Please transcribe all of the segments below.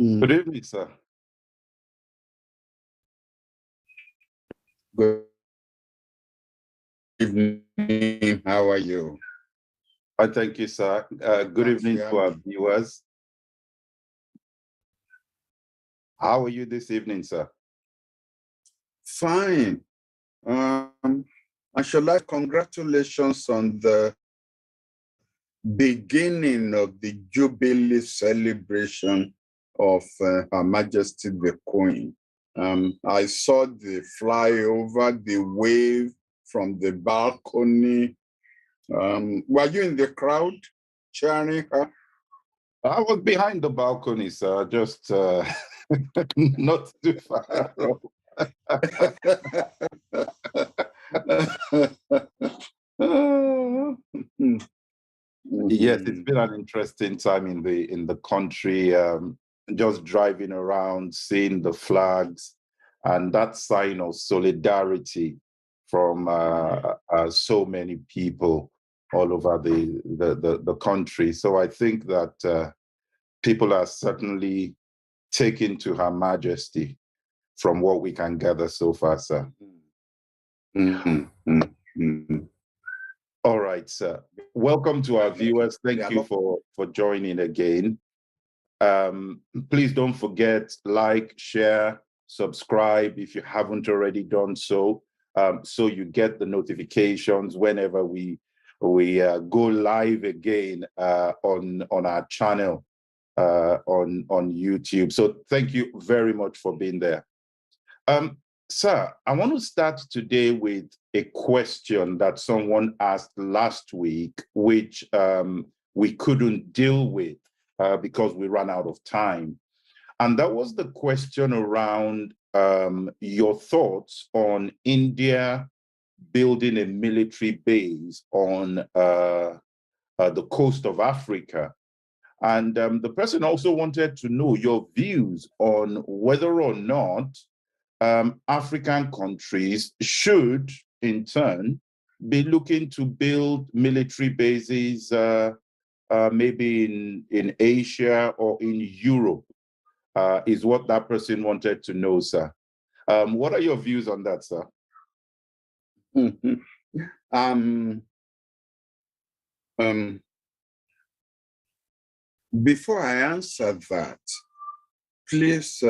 Good evening, sir. Good evening. How are you? I thank you, sir. Good evening to our viewers. How are you this evening, sir? Fine. I should like congratulations on the beginning of the Jubilee celebration of Her Majesty the Queen. I saw the flyover, the wave from the balcony. Were you in the crowd cheering her? I was behind the balcony, sir, just not too far. Yes, it's been an interesting time in the country. Just driving around, seeing the flags, and that sign of solidarity from so many people all over the country. So I think that people are certainly taken to Her Majesty from what we can gather so far, sir. All right, sir. Welcome to our viewers. Thank you for joining again. Please don't forget, like, share, subscribe if you haven't already done so, so you get the notifications whenever we go live again on our channel on YouTube. So thank you very much for being there. Sir, I want to start today with a question that someone asked last week, which we couldn't deal with because we ran out of time. And that was the question around your thoughts on India building a military base on the coast of Africa. And the person also wanted to know your views on whether or not African countries should, in turn, be looking to build military bases maybe in Asia or in Europe, is what that person wanted to know, sir. What are your views on that, sir? Before I answer that, please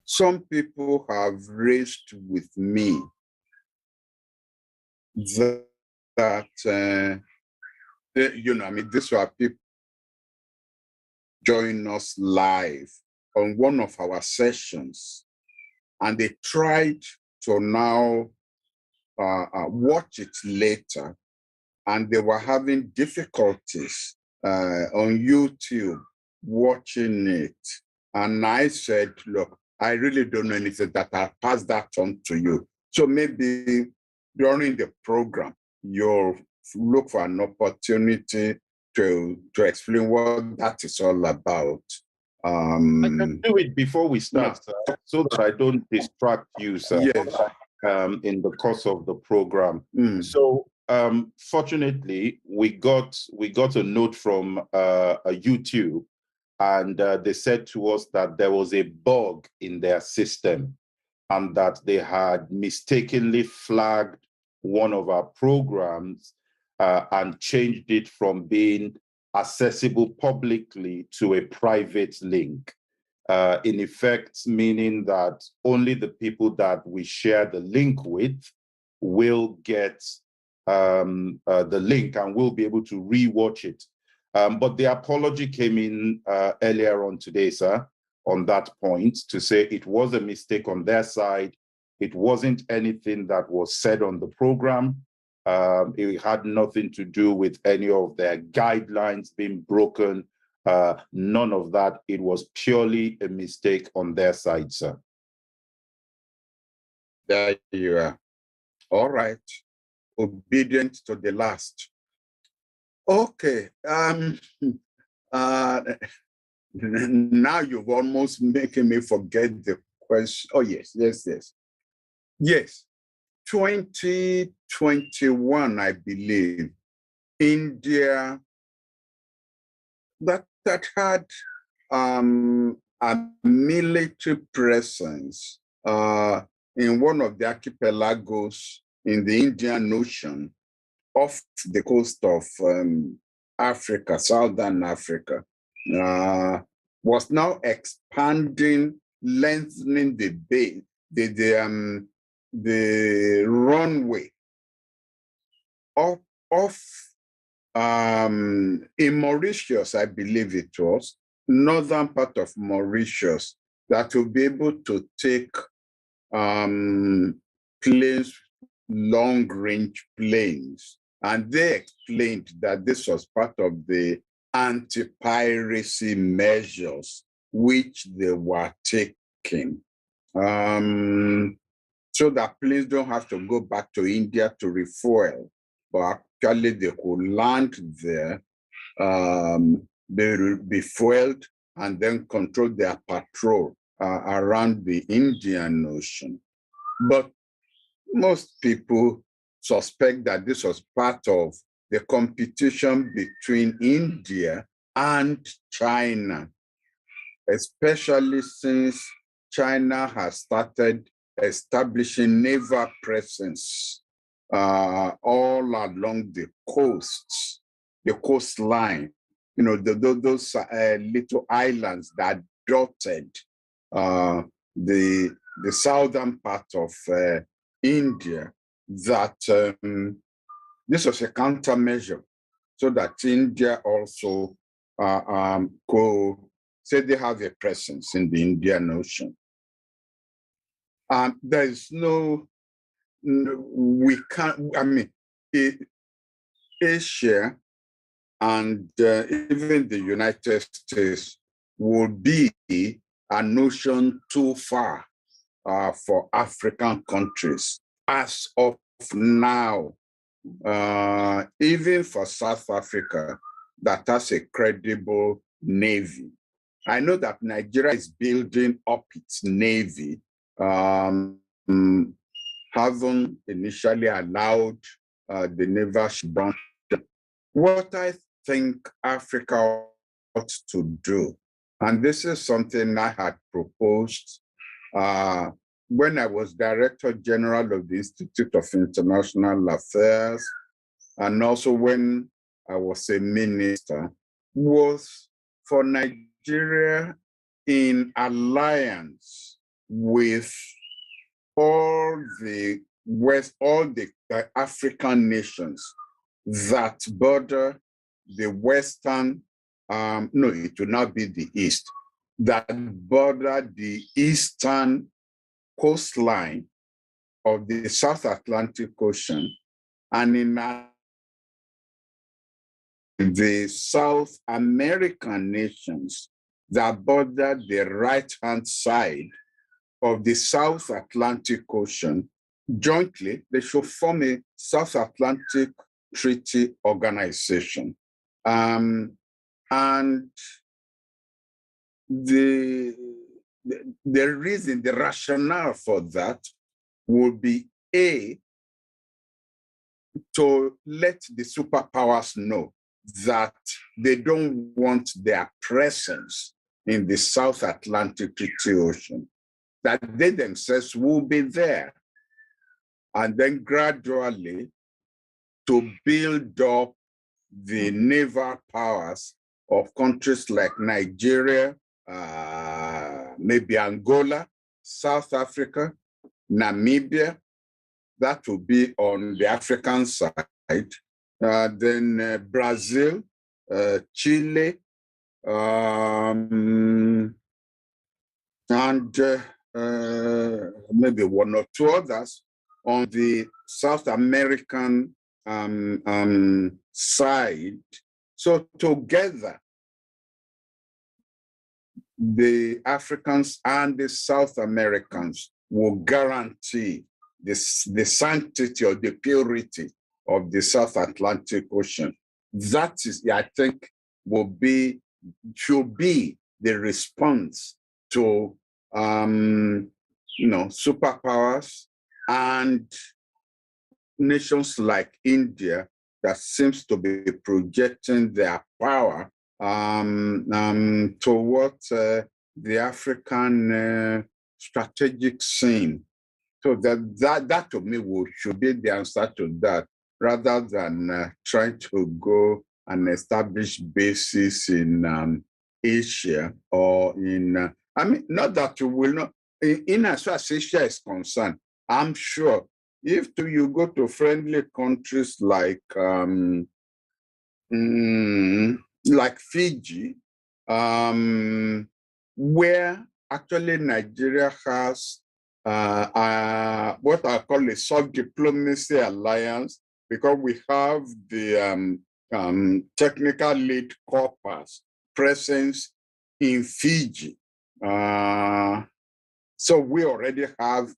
some people have raised with me that you know, I mean, these were people join us live on one of our sessions, and they tried to now watch it later, and they were having difficulties on YouTube watching it. And I said, look, I really don't know anything, that I'll pass that on to you. So maybe during the program, you'll look for an opportunity to explain what that is all about. I can do it before we start, sir, so that I don't distract you, sir. Yes. In the course of the program. So fortunately, we got a note from YouTube, and they said to us that there was a bug in their system and that they had mistakenly flagged one of our programs and changed it from being accessible publicly to a private link. In effect, meaning that only the people that we share the link with will get the link and will be able to rewatch it. But the apology came in earlier on today, sir, on that point, to say it was a mistake on their side. It wasn't anything that was said on the program. It had nothing to do with any of their guidelines being broken. None of that. It was purely a mistake on their side, sir. There you are. All right. Obedient to the last. Okay. Now you've almost making me forget the question. Oh, yes. 2021, I believe, India that had a military presence in one of the archipelagos in the Indian Ocean off the coast of Africa, Southern Africa, was now expanding, lengthening the runway off in Mauritius, I believe it was, northern part of Mauritius, that will be able to take planes, long-range planes. And they explained that this was part of the anti-piracy measures which they were taking. So that planes don't have to go back to India to refuel, but actually they could land there, they will be fueled, and then control their patrol around the Indian Ocean. But most people suspect that this was part of the competition between India and China, especially since China has started establishing naval presence all along the coasts, the coastline, you know, those little islands that dotted the southern part of India, that this was a countermeasure so that India also could say they have a presence in the Indian Ocean. There is we can't, I mean, Asia and even the United States would be a notion too far for African countries as of now. Even for South Africa, that has a credible navy. I know that Nigeria is building up its navy, haven't initially allowed the naval branch. What I think Africa ought to do, and this is something I had proposed when I was Director General of the Institute of International Affairs, and also when I was a minister, was for Nigeria in alliance with all the African nations that border the Western, no, it will not be the East, that border the eastern coastline of the South Atlantic Ocean, and in the South American nations that border the right-hand side of the South Atlantic Ocean. Jointly, they should form a South Atlantic Treaty Organization. And the reason, the rationale for that would be to let the superpowers know that they don't want their presence in the South Atlantic Treaty Ocean, that they themselves will be there, and then gradually to build up the naval powers of countries like Nigeria, maybe Angola, South Africa, Namibia. That will be on the African side. Then Brazil, Chile, and maybe one or two others on the South American side. So together, the Africans and the South Americans will guarantee the sanctity or the purity of the South Atlantic Ocean. That is, I think, should be the response to superpowers and nations like India that seems to be projecting their power towards the African strategic scene. So that to me should be the answer to that, rather than trying to go and establish bases in Asia or in, I mean, not that you will not, in as far as Asia is concerned, I'm sure if you go to friendly countries like Fiji, where actually Nigeria has what I call a soft diplomacy alliance, because we have the technical lead corps presence in Fiji. So we already have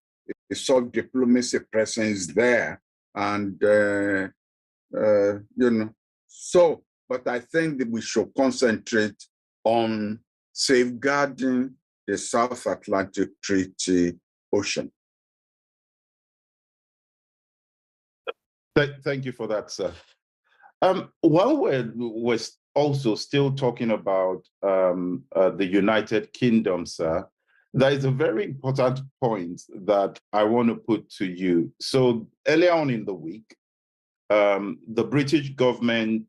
a soft diplomacy presence there, and so, but I think that we should concentrate on safeguarding the South Atlantic Treaty Ocean. Thank you for that, sir. While we're also still talking about the United Kingdom, sir, there is a very important point that I want to put to you. So earlier on in the week, the British government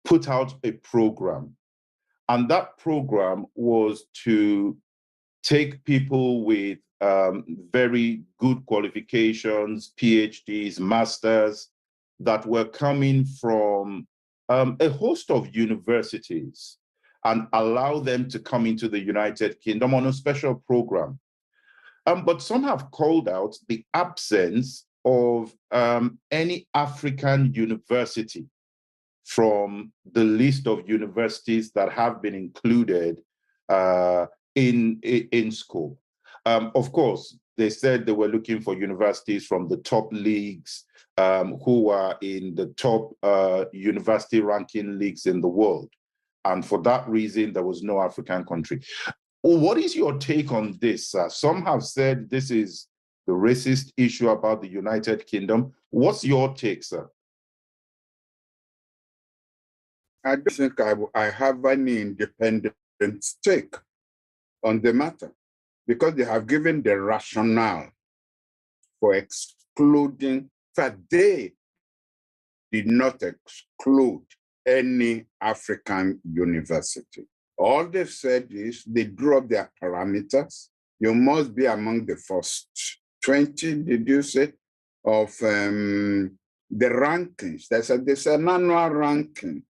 put out a program, and that program was to take people with very good qualifications, PhDs, masters, that were coming from a host of universities and allow them to come into the United Kingdom on a special program. But some have called out the absence of any African university from the list of universities that have been included in scope. Of course, they said they were looking for universities from the top leagues, who are in the top university ranking leagues in the world. And for that reason, there was no African country. What is your take on this? Some have said this is the racist issue about the United Kingdom. What's your take, sir? I don't think I have any independent take on the matter, because they have given the rationale for excluding. In fact, they did not exclude any African university. All they've said is they drew up their parameters. You must be among the first 20, did you say, of the rankings. There's an annual ranking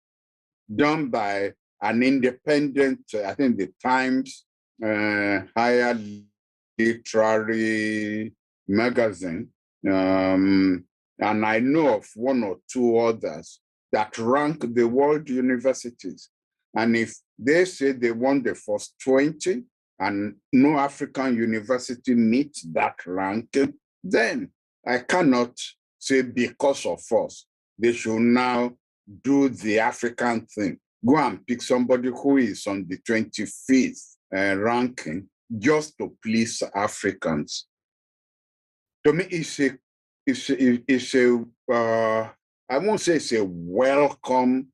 done by an independent, I think the Times Higher Literary Magazine, and I know of one or two others that rank the world universities. And if they say they want the first 20 and no African university meets that ranking, then I cannot say because of us, they should now do the African thing. Go and pick somebody who is on the 25th ranking just to please Africans. To me, it's a I won't say it's a welcome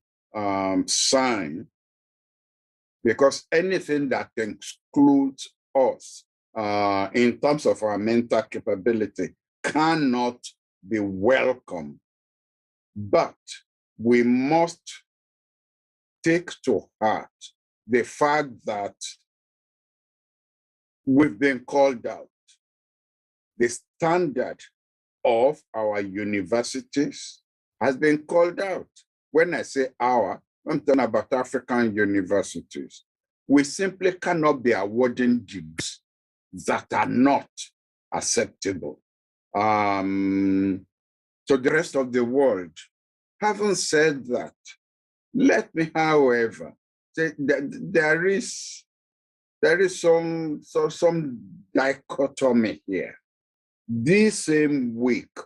sign, because anything that excludes us in terms of our mental capability cannot be welcome. But we must take to heart the fact that we've been called out. The standard of our universities has been called out. When I say our, I'm talking about African universities. We simply cannot be awarding degrees that are not acceptable. So the rest of the world, having said that, let me, however, say that there is some dichotomy here. This same week,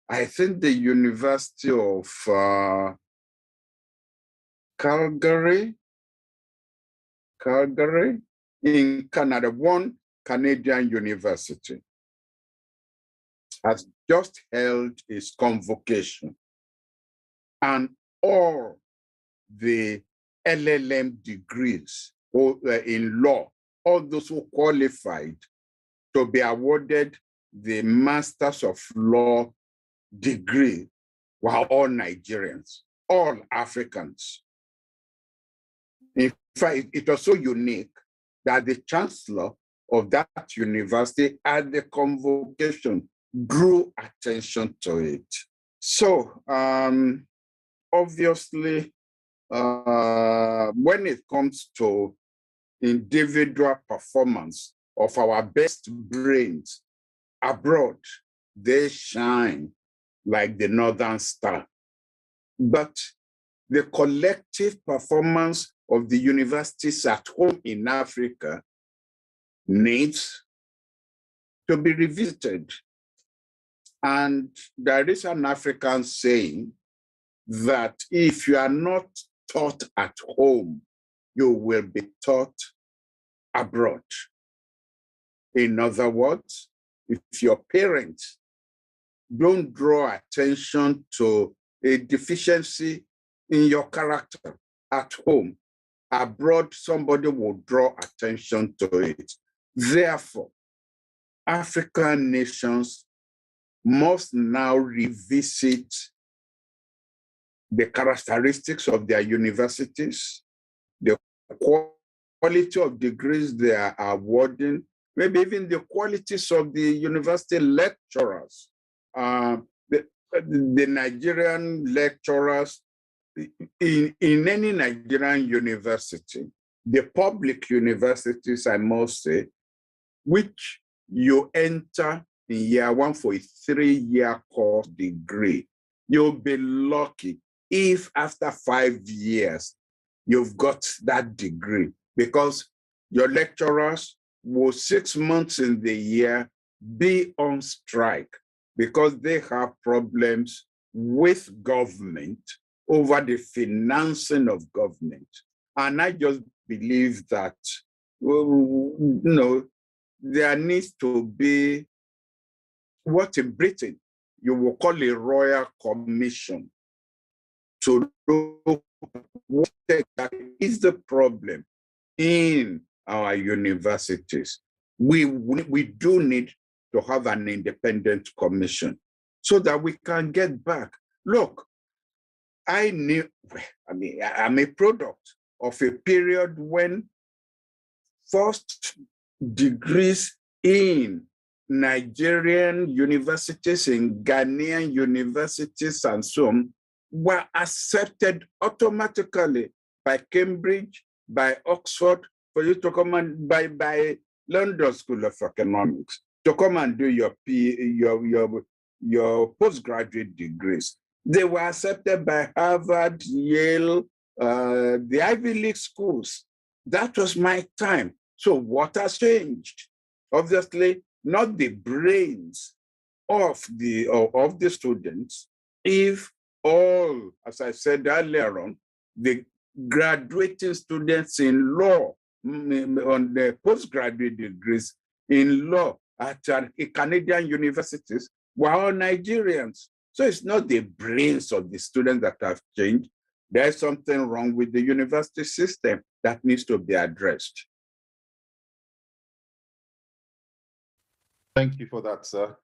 I think the University of Calgary in Canada, one Canadian university, has just held its convocation, and all the LLM degrees or in law, all those who qualified to be awarded the Masters of Law degree were all Nigerians, all Africans. In fact, it was so unique that the chancellor of that university at the convocation drew attention to it. So obviously, when it comes to individual performance of our best brains abroad, they shine like the Northern Star. But the collective performance of the universities at home in Africa needs to be revisited. And there is an African saying that if you are not taught at home, you will be taught abroad. In other words, if your parents don't draw attention to a deficiency in your character at home, abroad, somebody will draw attention to it. Therefore, African nations must now revisit the characteristics of their universities, the quality of degrees they are awarding, maybe even the qualities of the university lecturers. The Nigerian lecturers in any Nigerian university, the public universities, I must say, which you enter in year one for a 3-year course degree, you'll be lucky if after 5 years you've got that degree, because your lecturers will 6 months in the year be on strike because they have problems with government over the financing of government. And I just believe that, there needs to be what in Britain you will call a royal commission to look what is the problem in our universities. We do need to have an independent commission so that we can get back. Look, I'm a product of a period when first degrees in Nigerian universities, in Ghanaian universities, and so on, were accepted automatically by Cambridge, by Oxford, for you to come and by London School of Economics, to come and do your postgraduate degrees. They were accepted by Harvard, Yale, the Ivy League schools. That was my time. So what has changed? Obviously, not the brains of the students. If all, as I said earlier on, the graduating students in law on the postgraduate degrees in law at Canadian universities were all Nigerians. So it's not the brains of the students that have changed. There's something wrong with the university system that needs to be addressed. Thank you for that, sir.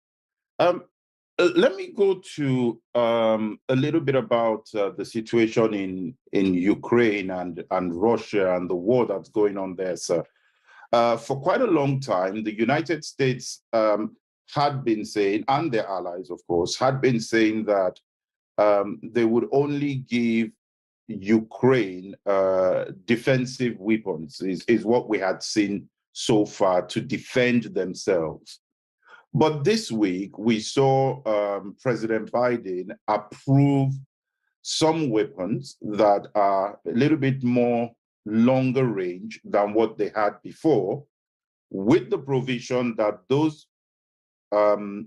Let me go to a little bit about the situation in Ukraine and Russia and the war that's going on there, sir. For quite a long time, the United States had been saying, and their allies, of course, had been saying that they would only give Ukraine defensive weapons, is what we had seen so far, to defend themselves. But this week, we saw President Biden approve some weapons that are a little bit more longer range than what they had before, with the provision that those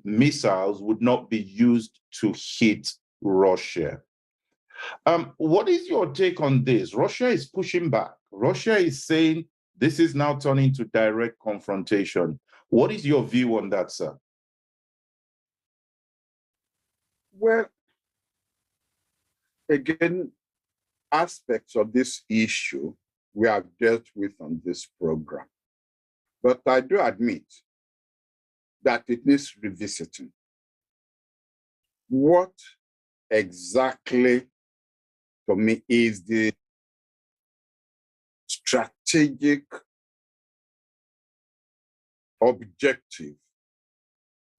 missiles would not be used to hit Russia. What is your take on this? Russia is pushing back. Russia is saying this is now turning to direct confrontation. What is your view on that, sir? Well, again, aspects of this issue we have dealt with on this program. But I do admit that it needs revisiting. What exactly, to me, is the strategic objective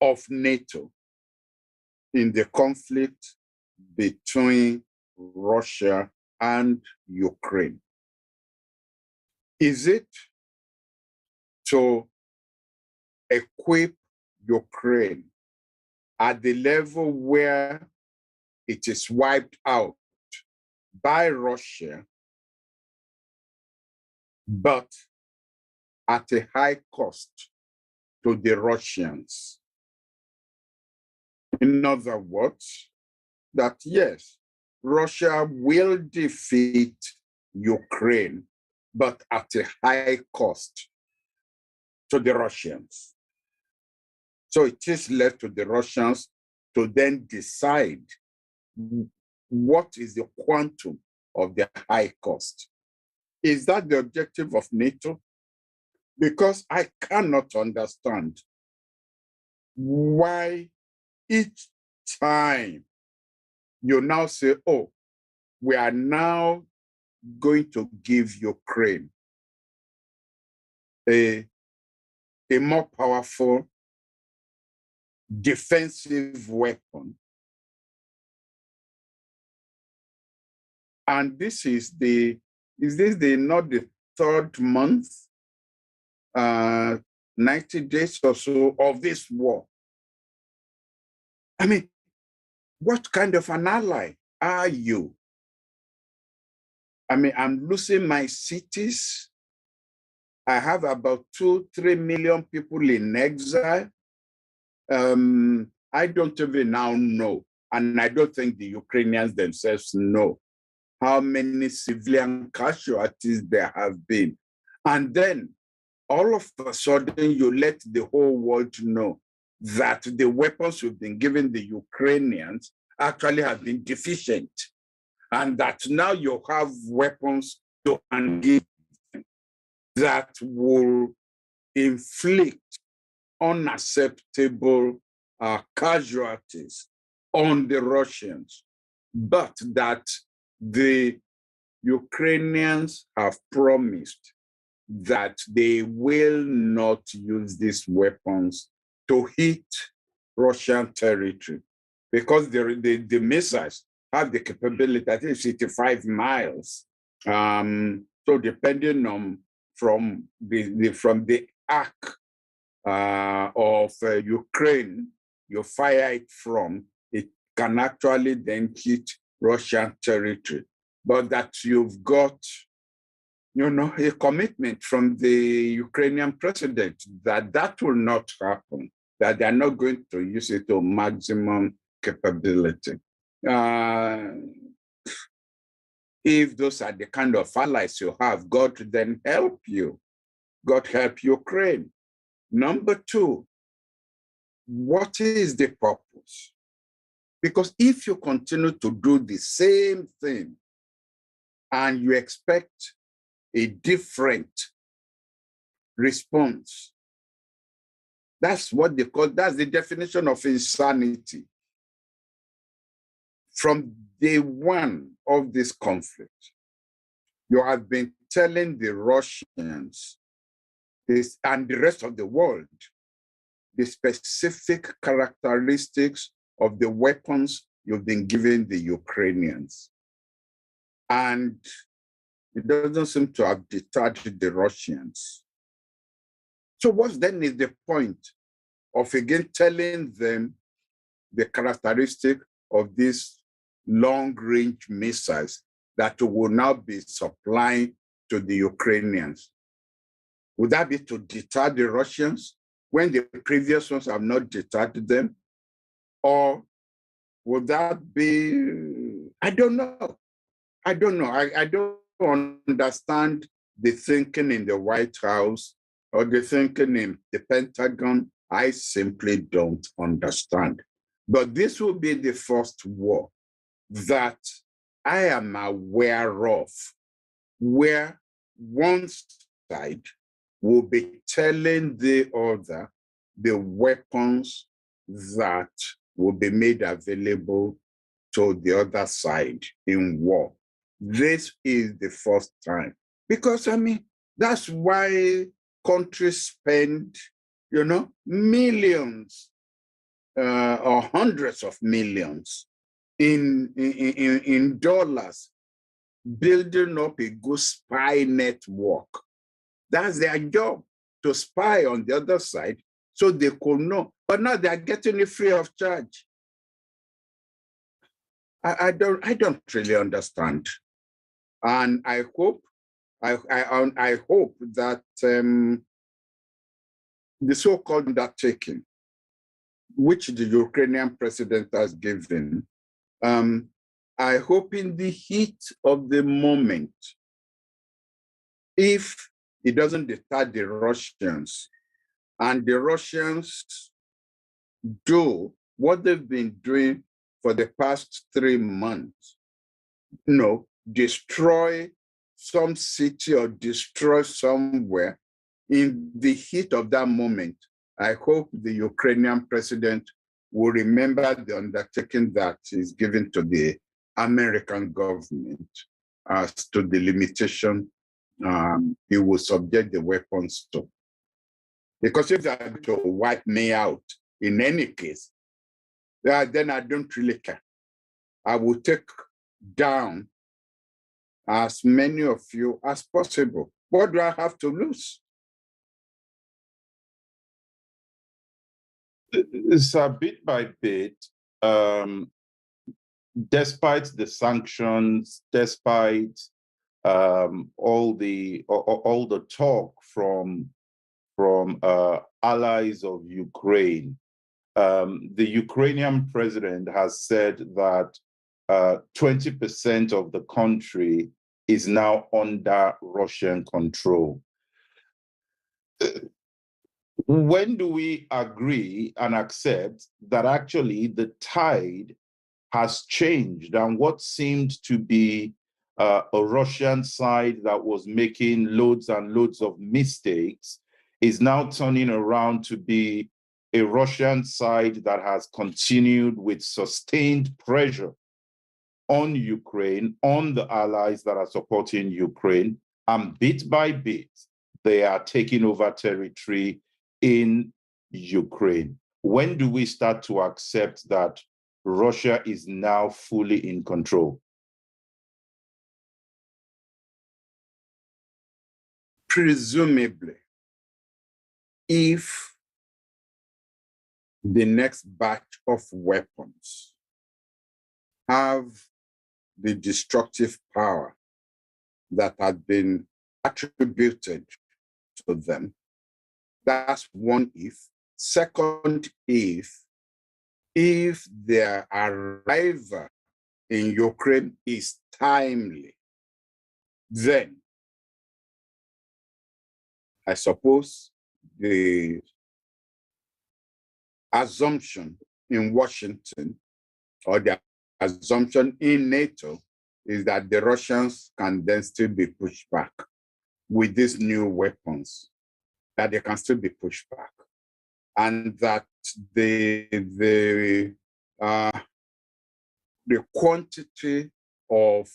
of NATO in the conflict between Russia and Ukraine? Is it to equip Ukraine at the level where it is wiped out by Russia, but at a high cost to the Russians? In other words, that yes, Russia will defeat Ukraine, but at a high cost to the Russians. So it is left to the Russians to then decide what is the quantum of the high cost. Is that the objective of NATO? Because I cannot understand why each time you now say, oh, we are now going to give Ukraine a more powerful defensive weapon. And this is not the third month, 90 days or so of this war? I mean, what kind of an ally are you? I mean, I'm losing my cities. I have about 2-3 million people in exile. I don't even now know, and I don't think the Ukrainians themselves know how many civilian casualties there have been. And then all of a sudden you let the whole world know that the weapons we've been giving the Ukrainians actually have been deficient, and that now you have weapons to give that will inflict unacceptable casualties on the Russians, but that the Ukrainians have promised that they will not use these weapons to hit Russian territory, because the missiles have the capability, I think, 65 miles. So depending on from the arc of Ukraine you fire it from, it can actually then hit Russian territory. But that you've got, a commitment from the Ukrainian president that will not happen, that they're not going to use it to maximum capability. If those are the kind of allies you have, God then help you. God help Ukraine. Number two, what is the purpose? Because if you continue to do the same thing and you expect a different response, that's what they call, that's the definition of insanity. From day one of this conflict, you have been telling the Russians this and the rest of the world the specific characteristics of the weapons you've been giving the Ukrainians. And it doesn't seem to have deterred the Russians. So what then is the point of again telling them the characteristic of these long-range missiles that will now be supplying to the Ukrainians? Would that be to deter the Russians when the previous ones have not deterred them? Or would that be, I don't know. I don't understand the thinking in the White House or the thinking in the Pentagon. I simply don't understand. But this will be the first war that I am aware of, where one side will be telling the other the weapons that will be made available to the other side in war. This is the first time. Because, I mean, that's why countries spend, millions or hundreds of millions in dollars building up a good spy network. That's their job, to spy on the other side so they could know. But now they're getting it free of charge. I don't really understand. And I hope that the so-called undertaking, which the Ukrainian president has given, I hope in the heat of the moment, if it doesn't deter the Russians, and the Russians do what they've been doing for the past 3 months, destroy some city or destroy somewhere in the heat of that moment, I hope the Ukrainian president will remember the undertaking that is given to the American government as to the limitation he will subject the weapons to. Because if they are to wipe me out in any case, then I don't really care. I will take down as many of you as possible. What do I have to lose? So bit by bit, despite the sanctions, despite all the talk from allies of Ukraine, the Ukrainian president has said that 20% of the country is now under Russian control. When do we agree and accept that actually the tide has changed, and what seemed to be a Russian side that was making loads and loads of mistakes is now turning around to be a Russian side that has continued with sustained pressure on Ukraine, on the allies that are supporting Ukraine, and bit by bit, they are taking over territory in Ukraine? When do we start to accept that Russia is now fully in control? Presumably, if the next batch of weapons have the destructive power that had been attributed to them, that's one if. Second, if their arrival in Ukraine is timely, then I suppose the assumption in Washington, or the assumption in NATO, is that the Russians can then still be pushed back with these new weapons, that they can still be pushed back, and that the quantity of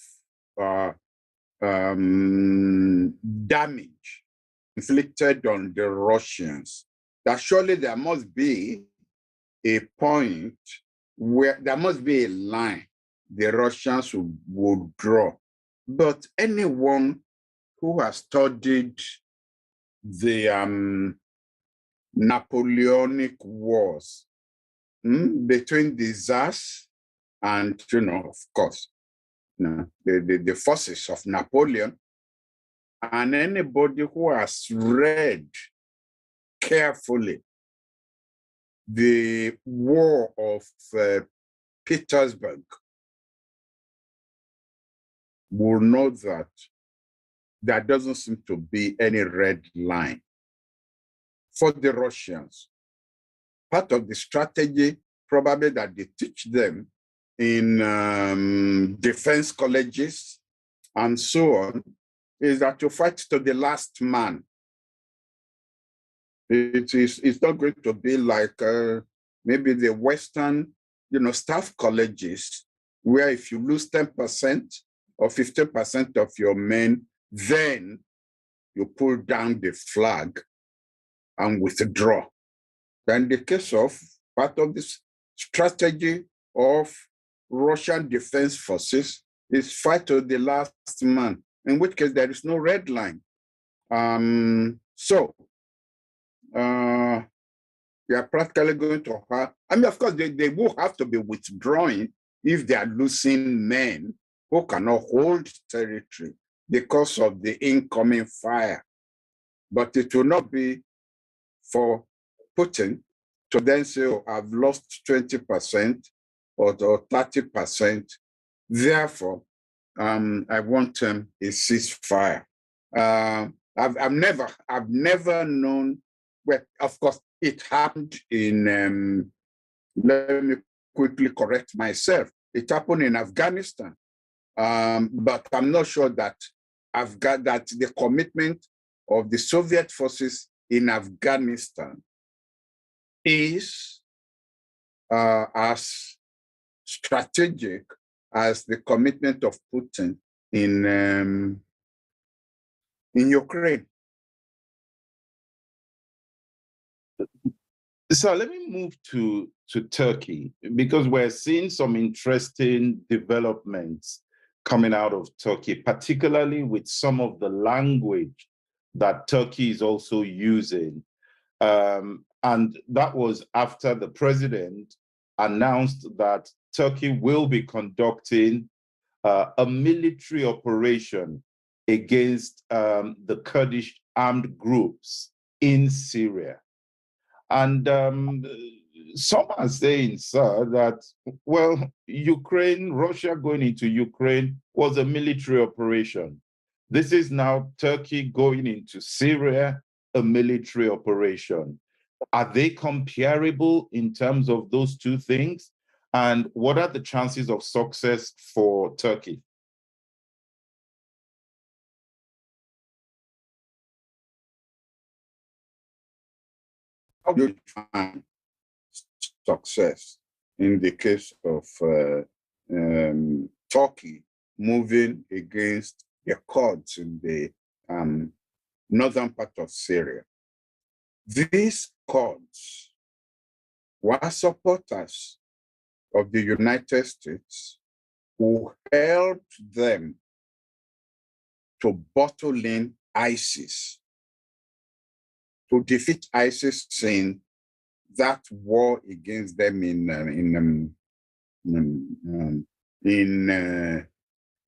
damage inflicted on the Russians, that surely there must be a point where there must be a line the Russians would draw. But anyone who has studied the Napoleonic Wars between the Tsars and, of course, the forces of Napoleon, and anybody who has read carefully the War of Petersburg will know that there doesn't seem to be any red line for the Russians. Part of the strategy probably that they teach them in defense colleges and so on, is that you fight to the last man. It's not going to be like maybe the Western, staff colleges, where if you lose 10% or 15% of your men, then you pull down the flag and withdraw. Then the case of part of this strategy of Russian defense forces is fight to the last man, in which case there is no red line. They are practically going to have, of course, they will have to be withdrawing if they are losing men who cannot hold territory because of the incoming fire. But it will not be for Putin to then say, oh, I've lost 20% or 30%. Therefore, I want a ceasefire. I've never known. Well, of course, it happened in. Let me quickly correct myself. It happened in Afghanistan, but I'm not sure that that the commitment of the Soviet forces in Afghanistan is as strategic as the commitment of Putin in Ukraine. So let me move to Turkey, because we're seeing some interesting developments coming out of Turkey, particularly with some of the language that Turkey is also using. And that was after the president announced that Turkey will be conducting a military operation against the Kurdish armed groups in Syria. And some are saying, sir, that, well, Russia going into Ukraine was a military operation. This is now Turkey going into Syria, a military operation. Are they comparable in terms of those two things? And what are the chances of success for Turkey? How do you find success in the case of Turkey moving against the Kurds in the northern part of Syria? These Kurds were supporters of the United States who helped them to bottle in ISIS, to defeat ISIS in that war against them in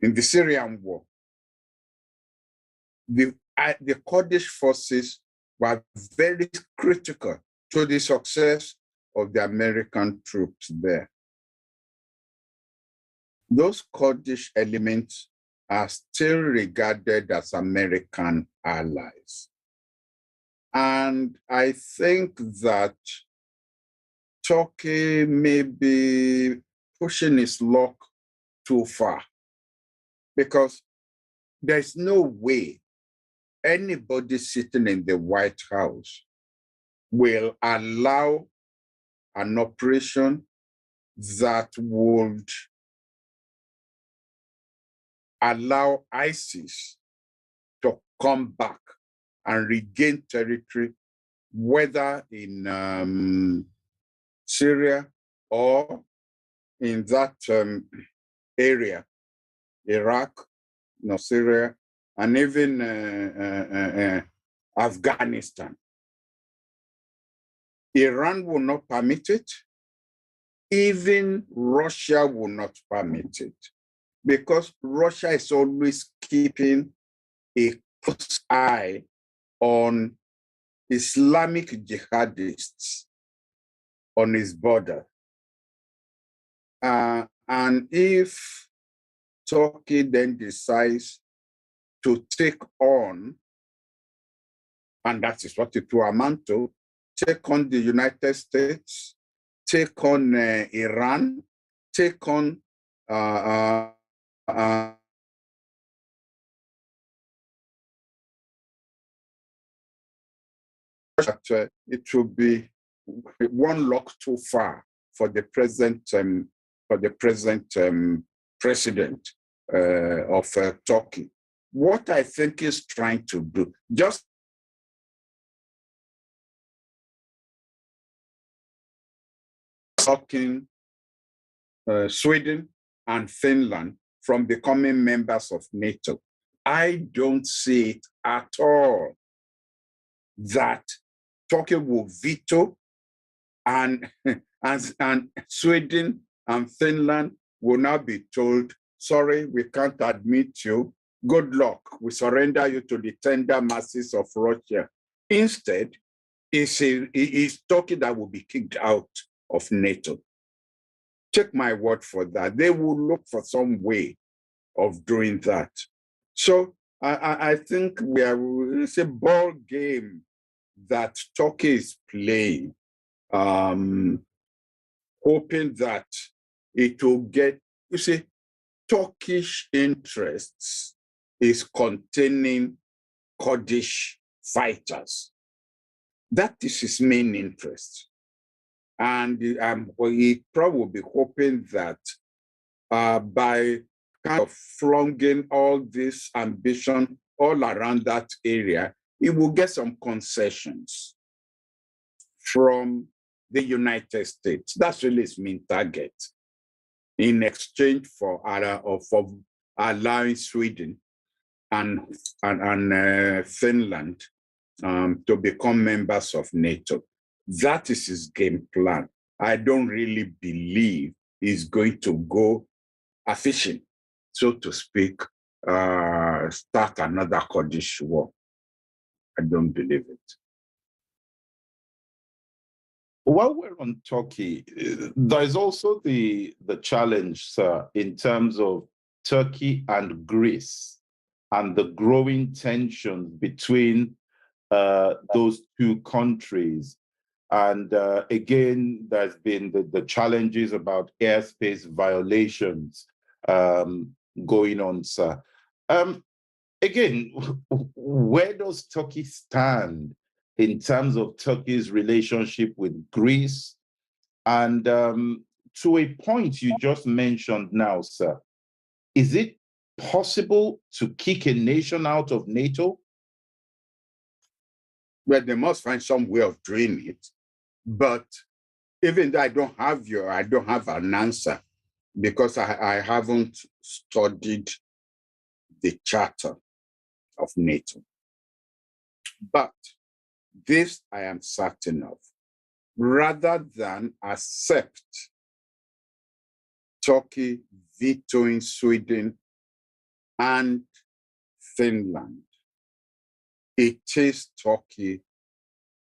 the Syrian war. The Kurdish forces were very critical to the success of the American troops there. Those Kurdish elements are still regarded as American allies. And I think that Turkey may be pushing its luck too far, because there's no way anybody sitting in the White House will allow an operation that would allow ISIS to come back and regain territory, whether in Syria or in that area, Iraq, Syria, and even Afghanistan. Iran will not permit it. Even Russia will not permit it, because Russia is always keeping a close eye on Islamic jihadists on its border. And if Turkey then decides to take on, and that is what it will amount to, take on the United States, take on Iran, take on that it will be one lock too far for the present president of Turkey. What I think is trying to do, just blocking Sweden and Finland from becoming members of NATO. I don't see it at all that Turkey will veto and Sweden and Finland will now be told, sorry, we can't admit you. Good luck. We surrender you to the tender mercies of Russia. Instead, it's Turkey that will be kicked out of NATO. Take my word for that. They will look for some way of doing that. So I think it's a ball game that Turkey is playing, hoping that it will get, you see, Turkish interests is containing Kurdish fighters. That is his main interest. And he probably will be hoping that by kind of flunging all this ambition all around that area, he will get some concessions from the United States. That's really his main target, in exchange for allowing Sweden and Finland to become members of NATO. That is his game plan. I don't really believe he's going to go fishing, so to speak, start another Kurdish war. I don't believe it. While we're on Turkey, there's also the challenge, sir, in terms of Turkey and Greece and the growing tensions between those two countries. And again, there's been the challenges about airspace violations going on, sir. Again, where does Turkey stand in terms of Turkey's relationship with Greece? And to a point you just mentioned now, sir, is it possible to kick a nation out of NATO? Well, they must find some way of doing it. But even though I don't have an answer, because I haven't studied the charter of NATO. But this I am certain of. Rather than accept Turkey vetoing Sweden and Finland, it is Turkey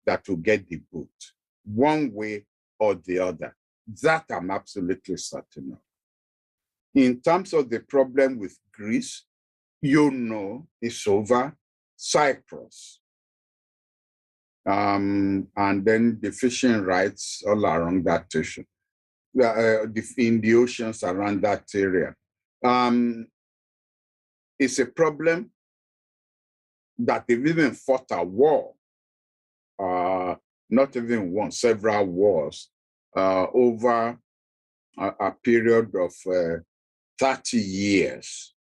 that will get the boot, one way or the other. That I'm absolutely certain of. In terms of the problem with Greece, you know, it's over Cyprus. And then the fishing rights all around that ocean, in the oceans around that area. It's a problem that they've even fought a war, not even one, several wars over a period of 30 years.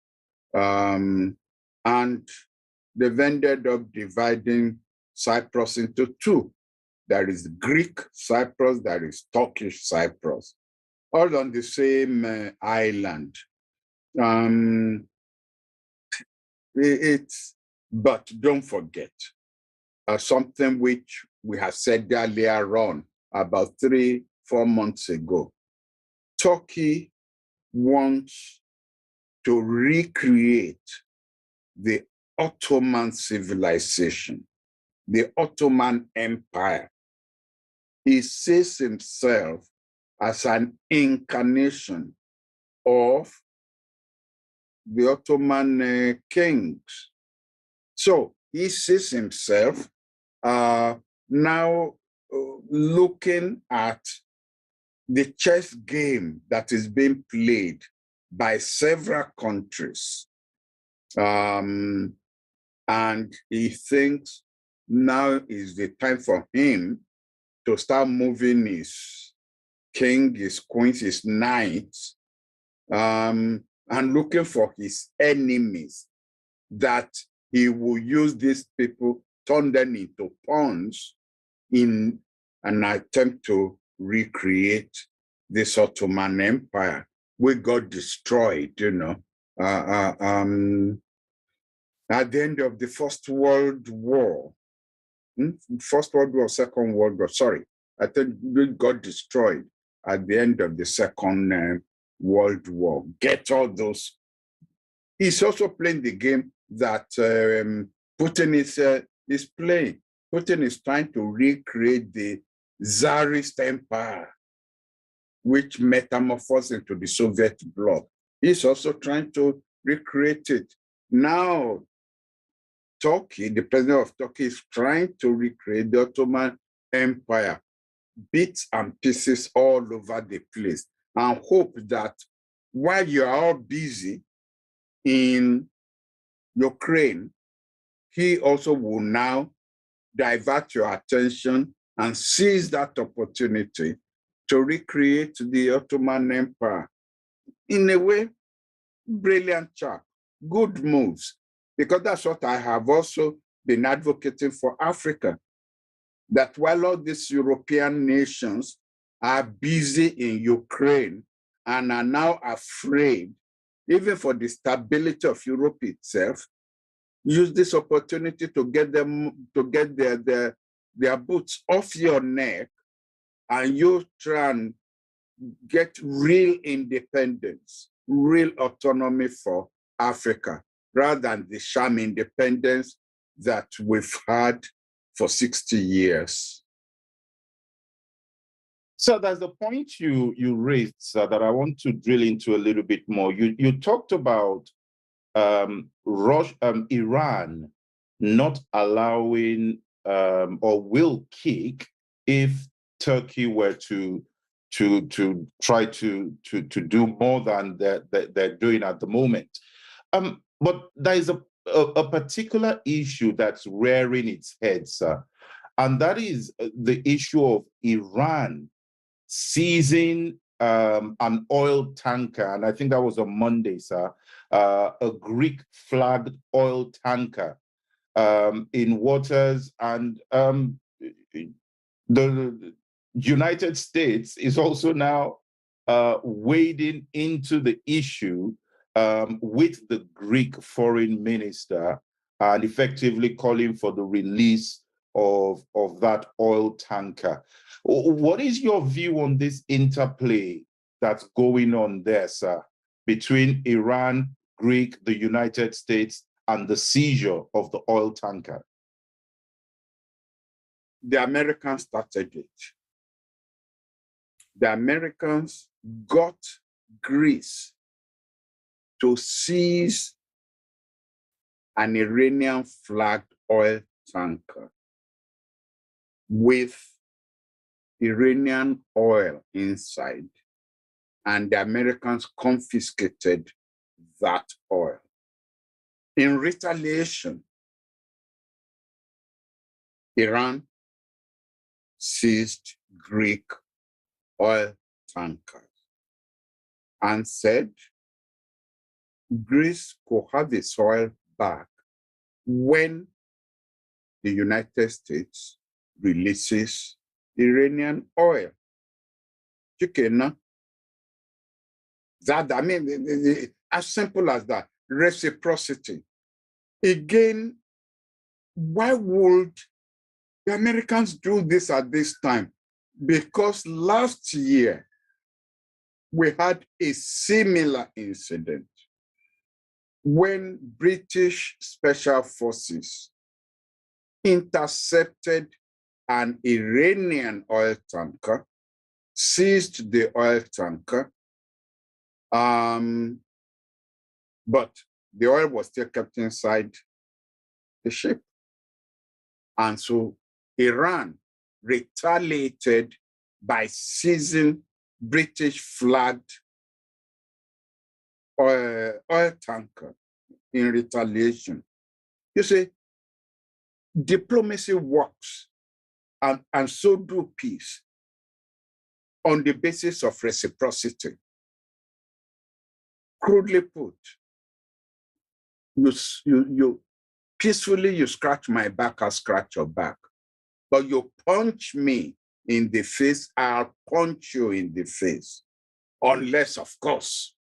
And they've ended up dividing Cyprus into two. There is Greek Cyprus, there is Turkish Cyprus, all on the same island. But don't forget, something which we have said earlier on, about 3-4 months ago. Turkey wants to recreate the Ottoman civilization, the Ottoman Empire. He sees himself as an incarnation of the Ottoman kings. So he sees himself now looking at the chess game that is being played by several countries. And he thinks now is the time for him to start moving his king, his queens, his knights, and looking for his enemies, that he will use these people, turn them into pawns in an attempt to recreate this Ottoman Empire. We got destroyed, you know. At the end of the First World War, First World War, Second World War, sorry, I think we got destroyed at the end of the Second World War. Get all those. He's also playing the game that Putin is playing. Putin is trying to recreate the Tsarist Empire, which metamorphosed into the Soviet bloc. He's also trying to recreate it. Now, Turkey, the president of Turkey, is trying to recreate the Ottoman Empire, bits and pieces all over the place, and hope that while you are all busy in Ukraine, he also will now divert your attention and seize that opportunity to recreate the Ottoman Empire. In a way, brilliant chap, good moves, because that's what I have also been advocating for Africa, that while all these European nations are busy in Ukraine and are now afraid, even for the stability of Europe itself, use this opportunity to get them, to get their boots off your neck, and you try and get real independence, real autonomy for Africa, rather than the sham independence that we've had for 60 years. So there's a point you raised, sir, that I want to drill into a little bit more. You talked about Iran not allowing or will kick if Turkey were to try to do more than they're doing at the moment. But there is a particular issue that's rearing its head, sir, and that is the issue of Iran seizing an oil tanker, and I think that was on Monday, sir, a Greek-flagged oil tanker in waters, and the United States is also now wading into the issue with the Greek foreign minister and effectively calling for the release of that oil tanker. What is your view on this interplay that's going on there, sir, between Iran, Greek, the United States, and the seizure of the oil tanker? The Americans started it. The Americans got Greece to seize an Iranian-flagged oil tanker with Iranian oil inside, and the Americans confiscated that oil. In retaliation, Iran seized Greek oil tankers and said Greece could have its oil back when the United States releases Iranian oil. Chicken, that, I mean, as simple as that, reciprocity. Again, why would the Americans do this at this time? Because last year, we had a similar incident when British Special Forces intercepted an Iranian oil tanker, seized the oil tanker, but the oil was still kept inside the ship. And so Iran retaliated by seizing British flagged oil tanker in retaliation. You see, diplomacy works, and so do peace, on the basis of reciprocity. Crudely put, you peacefully, you scratch my back, I'll scratch your back. But you punch me in the face, I'll punch you in the face. Unless, of course,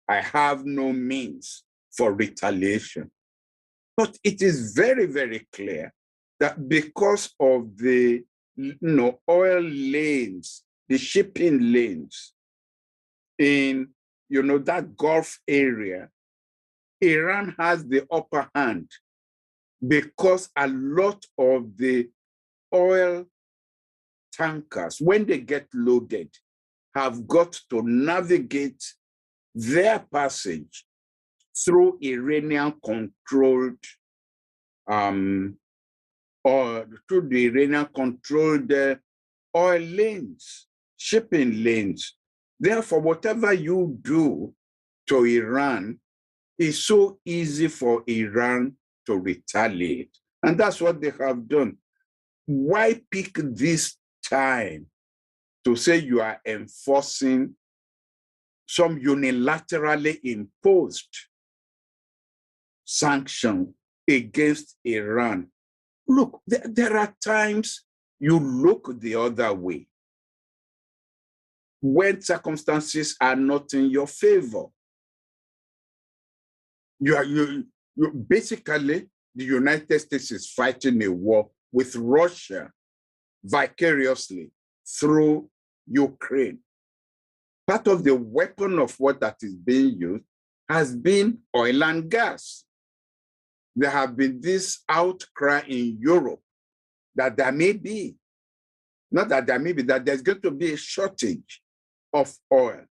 I have no means for retaliation. But it is very, very clear that because of the oil lanes, the shipping lanes in that Gulf area, Iran has the upper hand because a lot of the oil tankers, when they get loaded, have got to navigate their passage through Iranian-controlled or through the Iranian-controlled oil lanes, shipping lanes. Therefore, whatever you do to Iran is so easy for Iran to retaliate. And that's what they have done. Why pick this time to say you are enforcing some unilaterally imposed sanction against Iran? Look, there are times you look the other way when circumstances are not in your favor. You basically, the United States is fighting a war with Russia vicariously through Ukraine. Part of the weapon of war that is being used has been oil and gas. There have been this outcry in Europe that there may be, not that there may be, that there's going to be a shortage of oil.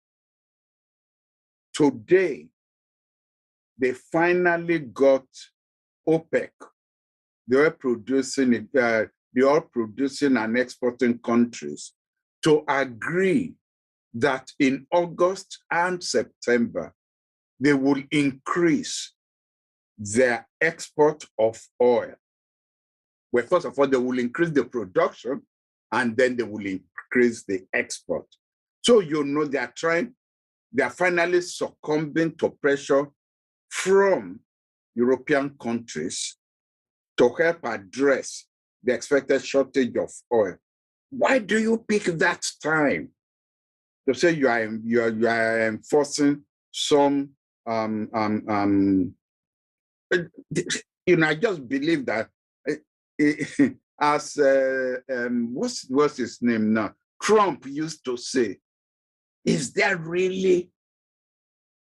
Today, they finally got OPEC, the oil producing and exporting countries, to agree that in August and September, they will increase their export of oil. Well, first of all, they will increase the production, and then they will increase the export. So they are finally succumbing to pressure from European countries to help address the expected shortage of oil. Why do you pick that time to say you are enforcing some I just believe that as what's his name now? Trump used to say, is there really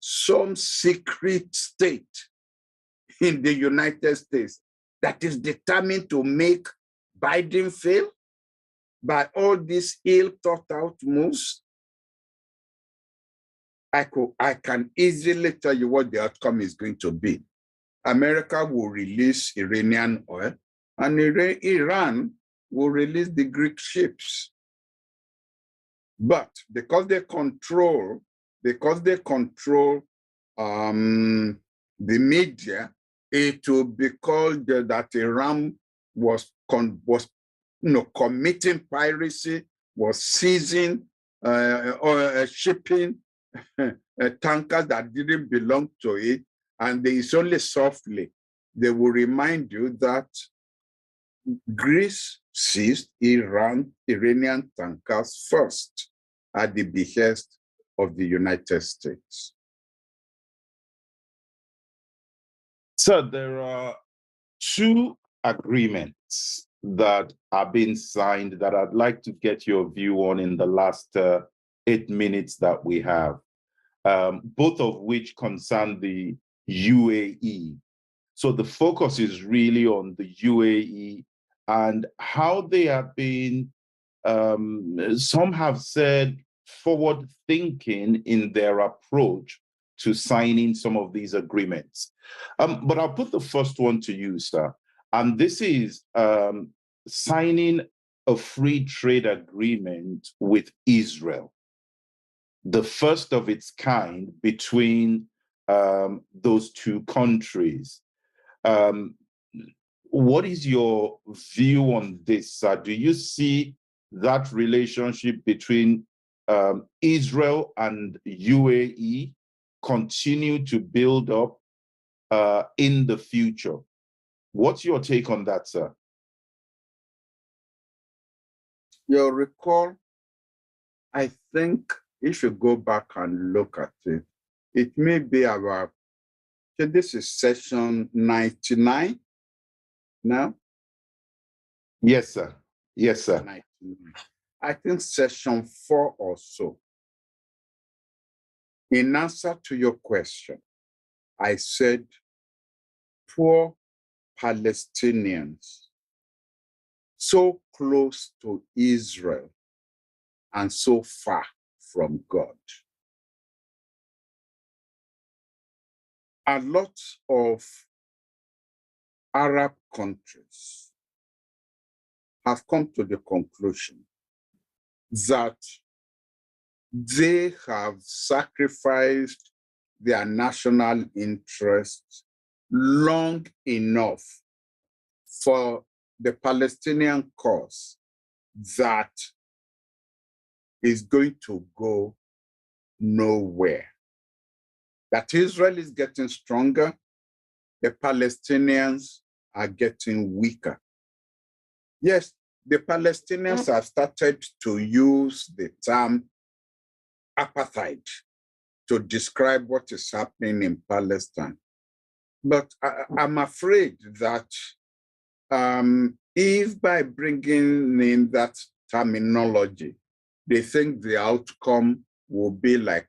some secret state in the United States that is determined to make Biden fail by all these ill thought out moves? I can easily tell you what the outcome is going to be. America will release Iranian oil, and Iran will release the Greek ships. But because they control the media, it will be called that Iran was committing piracy, was seizing shipping tankers that didn't belong to it, and it's only softly they will remind you that Greece seized Iranian tankers first at the behest of the United States. So there are two agreements that are being signed that I'd like to get your view on in the last 8 minutes that we have, both of which concern the UAE. So the focus is really on the UAE and how they have been, some have said, forward-thinking in their approach to signing some of these agreements. But I'll put the first one to you, sir. And this is signing a free trade agreement with Israel. the first of its kind between those two countries. What is your view on this? Do you see that relationship between Israel and UAE continue to build up in the future? What's your take on that, sir? You'll recall, I think if you go back and look at it, it may be about, this is session 99 now? Yes, sir. Yes, sir. 99. I think session 4 or so. In answer to your question, I said, poor Palestinians, so close to Israel and so far from God. A lot of Arab countries have come to the conclusion that they have sacrificed their national interests long enough for the Palestinian cause that is going to go nowhere. That Israel is getting stronger, the Palestinians are getting weaker. Yes, the Palestinians have started to use the term apartheid to describe what is happening in Palestine. But I'm afraid that if by bringing in that terminology, they think the outcome will be like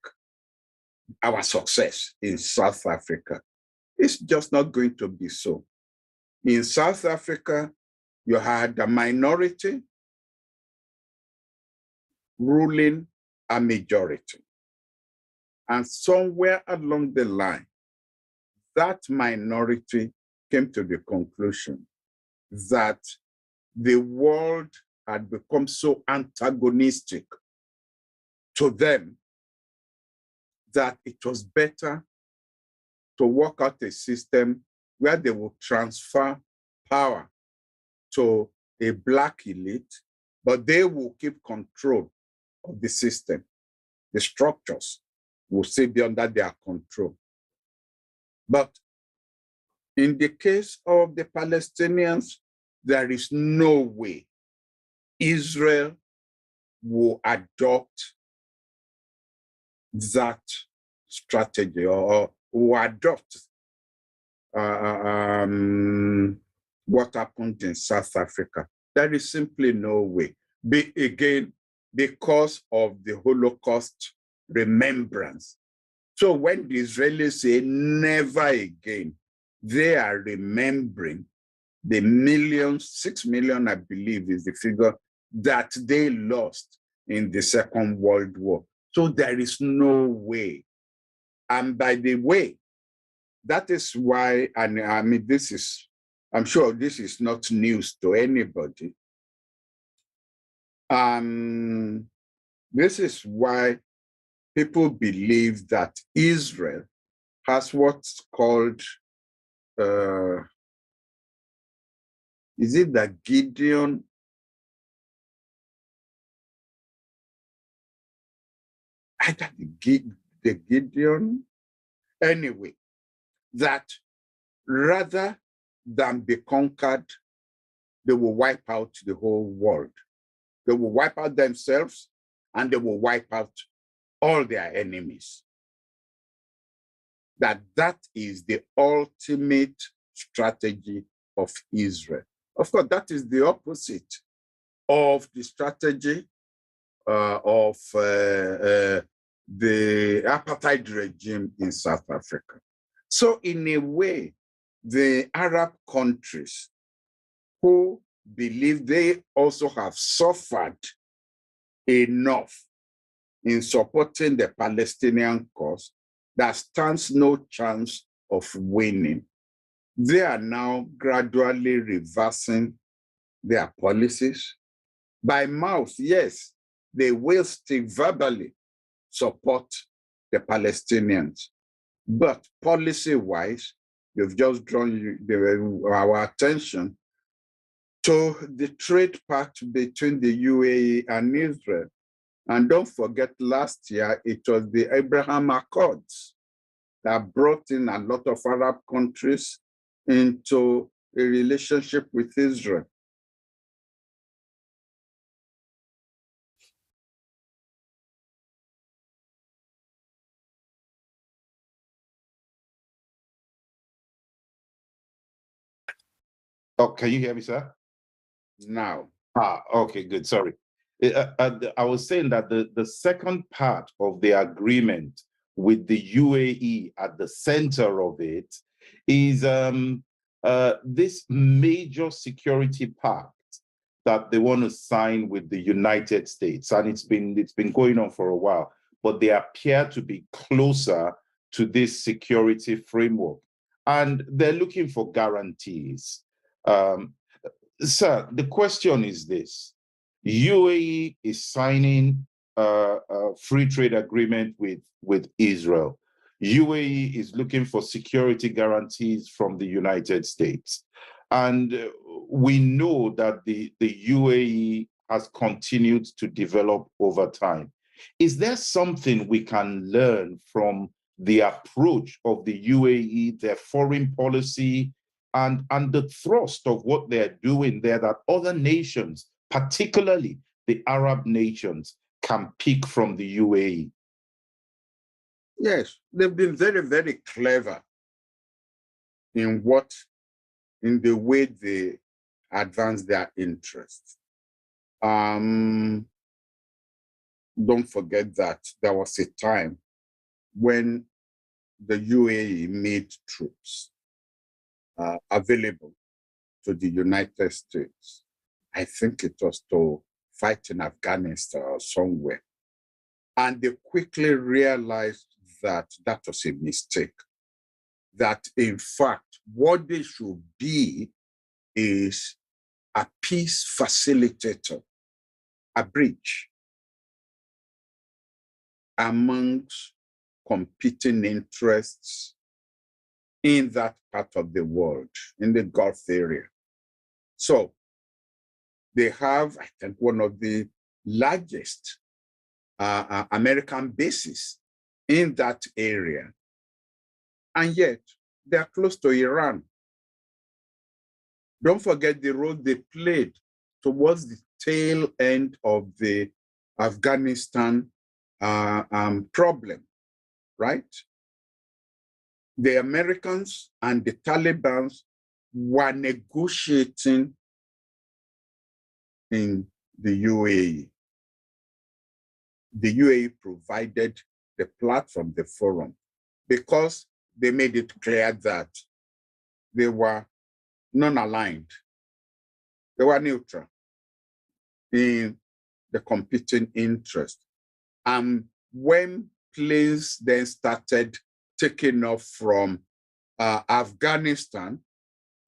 our success in South Africa, it's just not going to be so. In South Africa, you had a minority ruling a majority. And somewhere along the line, that minority came to the conclusion that the world had become so antagonistic to them that it was better to work out a system where they would transfer power to a Black elite, but they will keep control of the system. The structures will still be under their control. But in the case of the Palestinians, there is no way Israel will adopt that strategy or will adopt what happened in South Africa. There is simply no way. Again, because of the Holocaust remembrance. So when the Israelis say never again, they are remembering the millions, 6 million, I believe is the figure, that they lost in the Second World War. So there is no way. And by the way, that is why, and I mean, this is, I'm sure this is not news to anybody. This is why people believe that Israel has what's called, is it the Gideon? I got the Gideon. Anyway, that rather than be conquered, they will wipe out the whole world. They will wipe out themselves and they will wipe out all their enemies. That is the ultimate strategy of Israel. Of course, that is the opposite of the strategy of the apartheid regime in South Africa. So in a way, the Arab countries who believe they also have suffered enough in supporting the Palestinian cause that stands no chance of winning, they are now gradually reversing their policies. By mouth, yes, they will still verbally support the Palestinians. But policy-wise, you've just drawn our attention to the trade pact between the UAE and Israel. And don't forget, last year, it was the Abraham Accords that brought in a lot of Arab countries into a relationship with Israel. Oh, can you hear me, sir? Now. Okay, good. Sorry. I was saying that the second part of the agreement with the UAE at the center of it is this major security pact that they want to sign with the United States, and it's been going on for a while, but they appear to be closer to this security framework, and they're looking for guarantees. Sir, the question is this. UAE is signing a free trade agreement with Israel. UAE is looking for security guarantees from the United States. And we know that the UAE has continued to develop over time. Is there something we can learn from the approach of the UAE, their foreign policy, and the thrust of what they're doing there that other nations, particularly the Arab nations, can pick from the UAE? Yes, they've been very, very clever in the way they advance their interests. Don't forget that there was a time when the UAE made troops available to the United States. I think it was to fight in Afghanistan or somewhere. And they quickly realized that that was a mistake. That in fact, what they should be is a peace facilitator, a bridge amongst competing interests in that part of the world, in the Gulf area. So they have, I think, one of the largest American bases in that area. And yet, they're close to Iran. Don't forget the role they played towards the tail end of the Afghanistan problem, right? The Americans and the Taliban were negotiating in the UAE. The UAE provided the platform, the forum, because they made it clear that they were non-aligned. They were neutral in the competing interest. And when planes then started taking off from Afghanistan,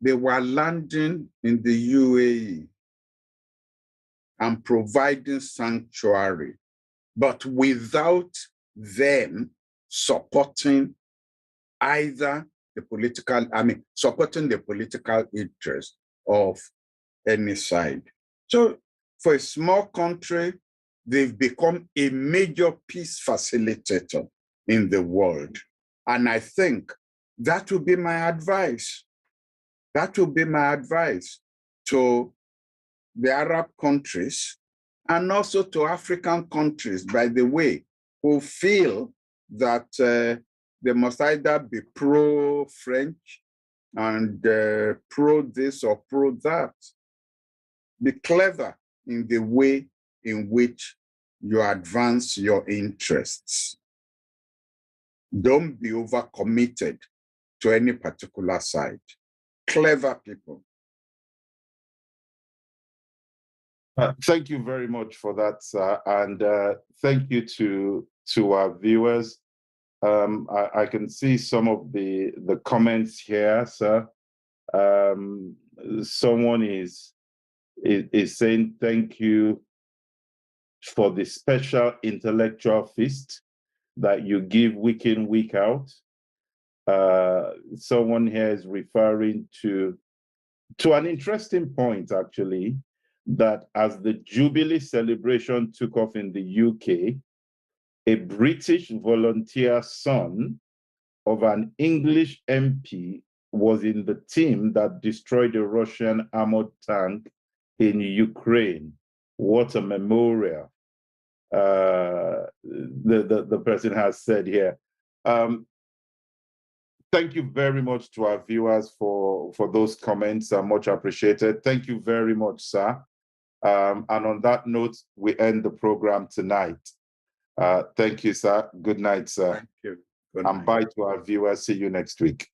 they were landing in the UAE and providing sanctuary, but without them supporting either the political, supporting the political interest of any side. So for a small country, they've become a major peace facilitator in the world. And I think that would be my advice. That would be my advice to the Arab countries and also to African countries, by the way, who feel that they must either be pro-French and pro this or pro that. Be clever in the way in which you advance your interests. Don't be overcommitted to any particular side. Clever people. Thank you very much for that, sir. And thank you to our viewers. I can see some of the comments here, sir. Someone is saying thank you for the special intellectual feast that you give week in, week out. Someone here is referring to an interesting point, actually, that as the Jubilee celebration took off in the UK, a British volunteer son of an English MP was in the team that destroyed a Russian armored tank in Ukraine. What a memorial, the person has said here. Thank you very much to our viewers for those comments. Much appreciated. Thank you very much, sir. And on that note, we end the program tonight. Thank you, sir. Good night, sir. Thank you. Good And night. bye to our viewers. See you next week.